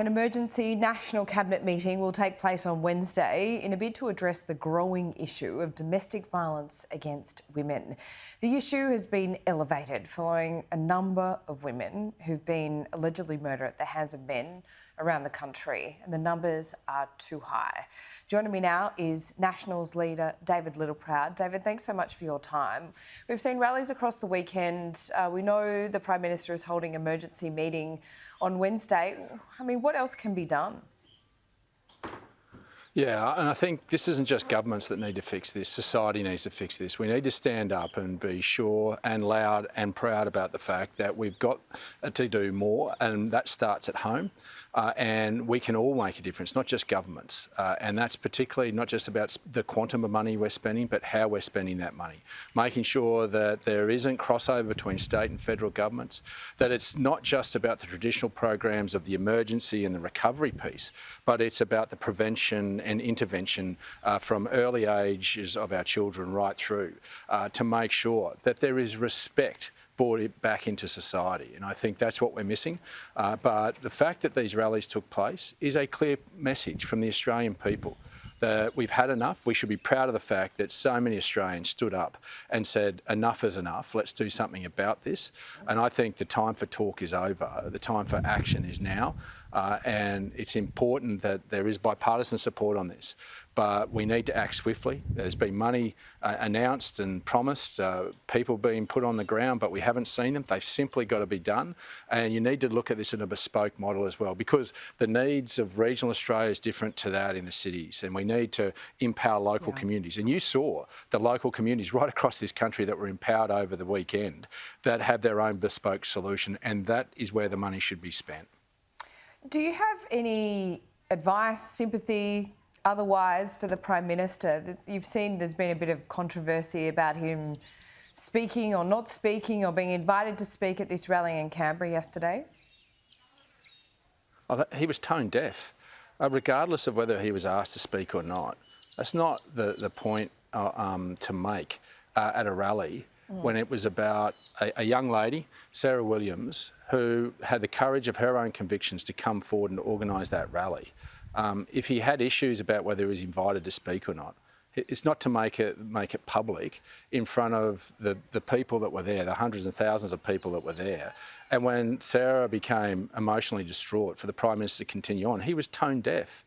An emergency national cabinet meeting will take place on Wednesday in a bid to address the growing issue of domestic violence against women. The issue has been elevated following a number of women who've been allegedly murdered at the hands of men around the country, and the numbers are too high. Joining me now is Nationals leader David Littleproud. David, thanks so much for your time. We've seen rallies across the weekend. We know the Prime Minister is holding an emergency meeting on Wednesday. I mean, what else can be done? Yeah, and I think this isn't just governments that need to fix this. Society needs to fix this. We need to stand up and be sure and loud and proud about the fact that we've got to do more, and that starts at home. And we can all make a difference, not just governments. And that's particularly not just about the quantum of money we're spending, but how we're spending that money. Making sure that there isn't crossover between state and federal governments, that it's not just about the traditional programs of the emergency and the recovery piece, but it's about the prevention and intervention from early ages of our children right through to make sure that there is respect brought it back into society. And I think that's what we're missing. But the fact that these rallies took place is a clear message from the Australian people that we've had enough. We should be proud of the fact that so many Australians stood up and said, enough is enough, let's do something about this. And I think the time for talk is over. The time for action is now. And it's important that there is bipartisan support on this. But we need to act swiftly. There's been money announced and promised, people being put on the ground, but we haven't seen them. They've simply got to be done. And you need to look at this in a bespoke model as well, because the needs of regional Australia is different to that in the cities. And we need to empower local communities. And you saw the local communities right across this country that were empowered over the weekend that have their own bespoke solution. And that is where the money should be spent. Do you have any advice, sympathy, otherwise, for the Prime Minister? You've seen there's been a bit of controversy about him speaking or not speaking or being invited to speak at this rally in Canberra yesterday. He was tone deaf, regardless of whether he was asked to speak or not. That's not the point to make at a rally when it was about a young lady, Sarah Williams, who had the courage of her own convictions to come forward and organise that rally. If he had issues about whether he was invited to speak or not, it's not to make it public in front of the people that were there, the hundreds of thousands of people that were there. And when Sarah became emotionally distraught for the Prime Minister to continue on, he was tone deaf.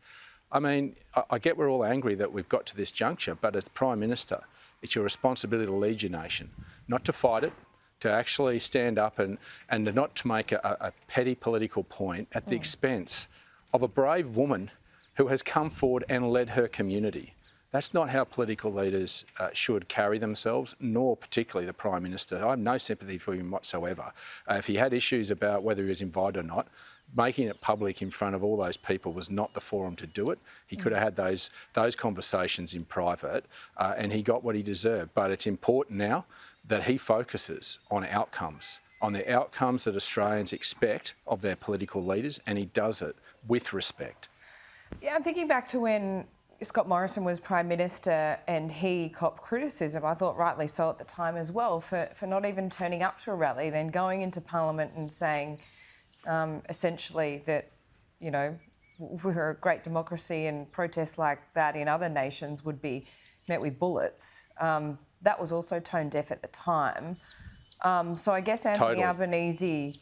I mean, I get we're all angry that we've got to this juncture, but as Prime Minister, it's your responsibility to lead your nation, not to fight it, to actually stand up and not to make a petty political point at the expense of a brave woman who has come forward and led her community. That's not how political leaders should carry themselves, nor particularly the Prime Minister. I have no sympathy for him whatsoever. If he had issues about whether he was invited or not, making it public in front of all those people was not the forum to do it. He could have had those conversations in private, and he got what he deserved. But it's important now that he focuses on outcomes, on the outcomes that Australians expect of their political leaders, and he does it with respect. Yeah, I'm thinking back to when Scott Morrison was Prime Minister and he copped criticism, I thought rightly so at the time as well, for not even turning up to a rally, then going into Parliament and saying essentially that, you know, we're a great democracy and protests like that in other nations would be met with bullets. That was also tone deaf at the time. So I guess Anthony Albanese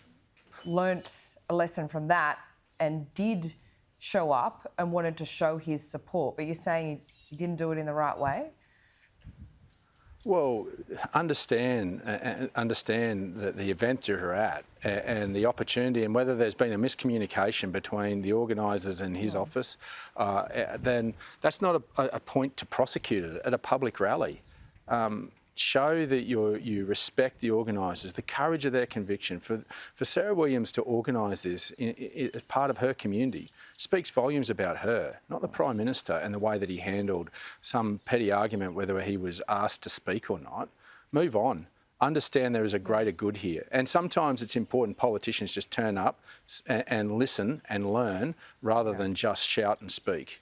learnt a lesson from that and did show up and wanted to show his support. But you're saying he didn't do it in the right way? Well, understand that the event you're at and the opportunity, and whether there's been a miscommunication between the organisers and his office, then that's not a point to prosecute it at a public rally. Show that you respect the organisers, the courage of their conviction. For Sarah Williams to organise this as part of her community speaks volumes about her, not the Prime Minister and the way that he handled some petty argument whether he was asked to speak or not. Move on. Understand there is a greater good here. And sometimes it's important politicians just turn up and listen and learn rather than just shout and speak.